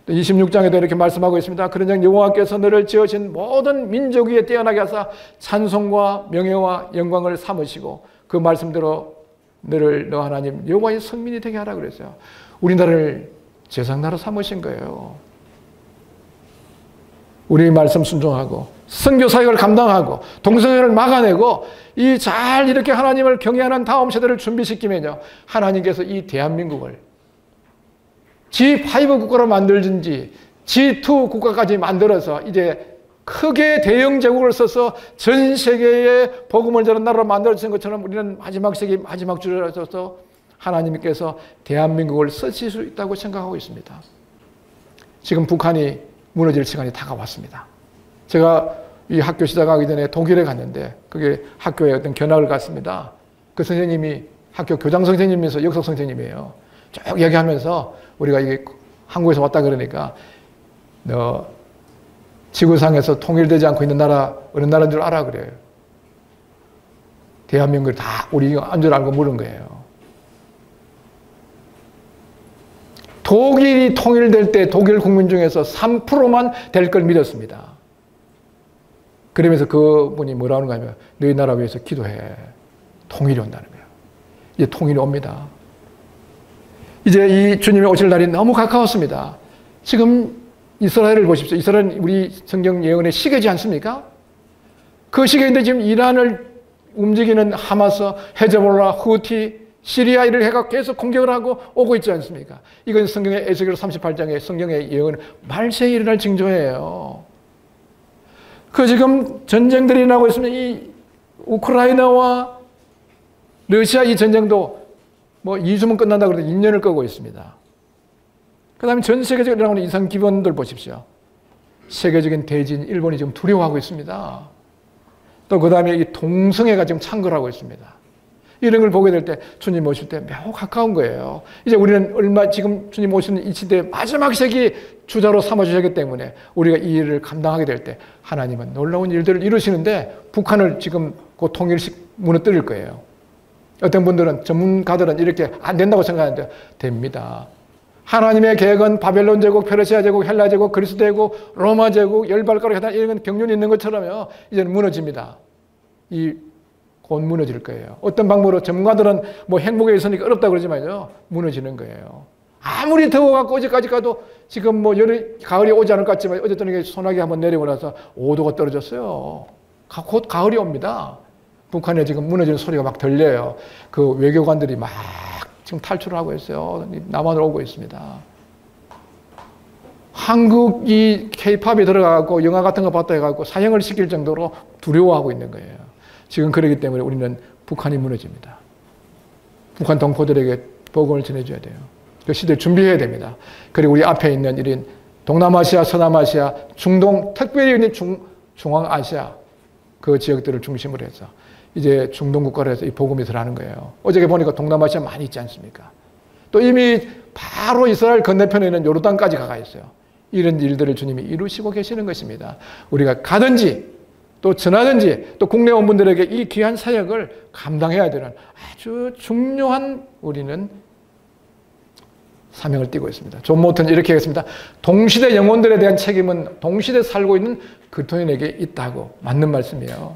Speaker 1: 또 26장에도 이렇게 말씀하고 있습니다. 그런즉 여호와께서 너를 지으신 모든 민족 위에 뛰어나게 하사 찬송과 명예와 영광을 삼으시고 그 말씀대로 너를 너 하나님 여호와의 성민이 되게 하라 그랬어요. 우리나라를 제상나라 삼으신 거예요. 우리 말씀 순종하고 선교 사역을 감당하고 동성애를 막아내고 이 잘 이렇게 하나님을 경외하는 다음 세대를 준비시키면요, 하나님께서 이 대한민국을 G5 국가로 만들든지 G2 국가까지 만들어서 이제 크게 대영 제국을 써서 전 세계에 복음을 전하는 나라로 만들어진 것처럼 우리는 마지막 세기 마지막 주라서 하나님께서 대한민국을 쓰실 수 있다고 생각하고 있습니다. 지금 북한이 무너질 시간이 다가왔습니다. 제가 이 학교 시작하기 전에 독일에 갔는데 그게 학교에 어떤 견학을 갔습니다. 그 선생님이 학교 교장 선생님이면서 역사 선생님이에요. 쭉 얘기하면서 우리가 이게 한국에서 왔다 그러니까 너 지구상에서 통일되지 않고 있는 나라 어느 나라인 줄 알아 그래요. 대한민국을 다 우리가 안 줄 알고 물은 거예요. 독일이 통일될 때 독일 국민 중에서 3%만 될 걸 믿었습니다. 그러면서 그분이 뭐라는 거냐면 너희 나라 위해서 기도해. 통일이 온다는 거예요. 이제 통일이 옵니다. 이제 이 주님이 오실 날이 너무 가까웠습니다. 지금 이스라엘을 보십시오. 이스라엘은 우리 성경 예언의 시계지 않습니까? 그 시계인데 지금 이란을 움직이는 하마스, 헤즈볼라, 후티, 시리아 이를 해가 계속 공격을 하고 오고 있지 않습니까? 이건 성경의 에스겔 38장의 성경의 예언 말세에 일어날 징조예요. 그 지금 전쟁들이 나고 있으면 이 우크라이나와 러시아 이 전쟁도 뭐 2주면 끝난다 그러는데 2년을 끄고 있습니다. 그 다음에 전 세계적으로 일어나는 이상 기본들 보십시오. 세계적인 대진, 일본이 지금 두려워하고 있습니다. 또 그 다음에 이 동성애가 지금 창궐하고 있습니다. 이런 걸 보게 될 때 주님 오실 때 매우 가까운 거예요. 이제 우리는 지금 주님 오시는 이 시대의 마지막 세기 주자로 삼아주셨기 때문에 우리가 이 일을 감당하게 될 때 하나님은 놀라운 일들을 이루시는데 북한을 지금 곧 통일식 무너뜨릴 거예요. 어떤 분들은 전문가들은 이렇게 안 된다고 생각하는데 됩니다. 하나님의 계획은 바벨론 제국, 페르시아 제국, 헬라 제국, 그리스 제국, 로마 제국, 열발가락 해당 이런 경륜이 있는 것처럼요. 이제는 무너집니다. 곧 무너질 거예요. 어떤 방법으로 전문가들은 뭐 행복에 있으니까 어렵다고 그러지만요. 무너지는 거예요. 아무리 더워갖고 어제까지 가도 지금 뭐 가을이 오지 않을 것 같지만 어쨌든 소나기 한번 내리고 나서 5도가 떨어졌어요. 곧 가을이 옵니다. 북한에 지금 무너지는 소리가 막 들려요. 그 외교관들이 막 지금 탈출을 하고 있어요. 남한으로 오고 있습니다. 한국이 K-팝에 들어가고 영화 같은 거 봤다 해가지고 사형을 시킬 정도로 두려워하고 있는 거예요. 지금 그러기 때문에 우리는 북한이 무너집니다. 북한 동포들에게 복음을 전해줘야 돼요. 그 시대를 준비해야 됩니다. 그리고 우리 앞에 있는 이런 동남아시아, 서남아시아, 중동, 특별히 있는 중앙아시아 그 지역들을 중심으로 해서 이제 중동 국가로 해서 이 복음이 들어가는 거예요. 어저께 보니까 동남아시아 많이 있지 않습니까? 또 이미 바로 이스라엘 건너편에 있는 요르단까지 가가 있어요. 이런 일들을 주님이 이루시고 계시는 것입니다. 우리가 가든지 또 전하든지 또 국내 온 분들에게 이 귀한 사역을 감당해야 되는 아주 중요한 우리는 사명을 띠고 있습니다. 존 모턴이 이렇게 했습니다. 동시대 영혼들에 대한 책임은 동시대 살고 있는 그리스도인에게 있다고. 맞는 말씀이에요.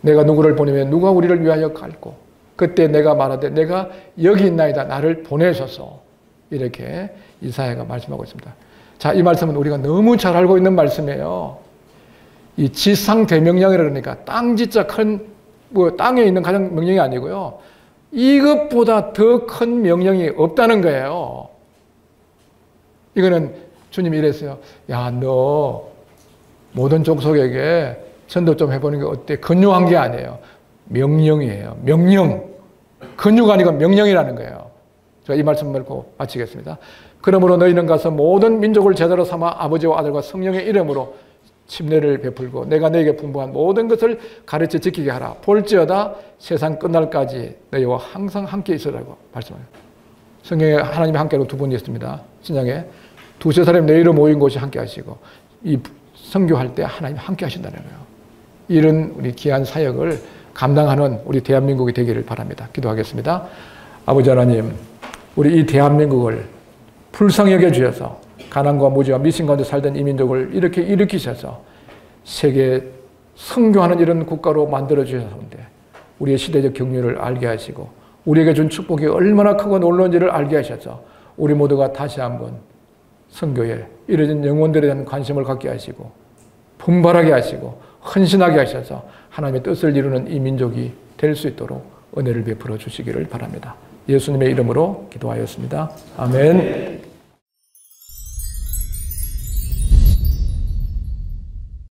Speaker 1: 내가 누구를 보내면 누가 우리를 위하여 갈고 그때 내가 말하되 내가 여기 있나이다 나를 보내셔서 이렇게 이사야가 말씀하고 있습니다. 자, 이 말씀은 우리가 너무 잘 알고 있는 말씀이에요. 이 지상 대명령이라 그러니까 땅 진짜 큰 뭐 땅에 있는 가장 명령이 아니고요. 이것보다 더 큰 명령이 없다는 거예요. 이거는 주님이 이랬어요. 야, 너 모든 족속에게 전도 좀 해보는 게 어때? 근유한 게 아니에요. 명령이에요. 명령. 근유가 아니고 명령이라는 거예요. 제가 이 말씀 말고 마치겠습니다. 그러므로 너희는 가서 모든 민족을 제자로 삼아 아버지와 아들과 성령의 이름으로 침례를 베풀고 내가 너에게 분부한 모든 것을 가르쳐 지키게 하라. 볼지어다 세상 끝날까지 너희와 항상 함께 있으라고 말씀해요. 성경에 하나님이 함께하고 두 분이 있습니다. 신약에 두세 사람이 내 이름 모인 곳이 함께 하시고 이 선교할 때 하나님이 함께 하신다는 거예요. 이런 우리 귀한 사역을 감당하는 우리 대한민국이 되기를 바랍니다. 기도하겠습니다. 아버지 하나님, 우리 이 대한민국을 불쌍히 여겨주셔서 가난과 무지와 미신 가운데 살던 이 민족을 이렇게 일으키셔서 세계 선교하는 이런 국가로 만들어 주셨는데 우리의 시대적 경륜을 알게 하시고 우리에게 준 축복이 얼마나 크고 놀라운지를 알게 하셔서 우리 모두가 다시 한번 선교에 이뤄진 영혼들에 대한 관심을 갖게 하시고 분발하게 하시고 헌신하게 하셔서 하나님의 뜻을 이루는 이 민족이 될 수 있도록 은혜를 베풀어 주시기를 바랍니다. 예수님의 이름으로 기도하였습니다. 아멘.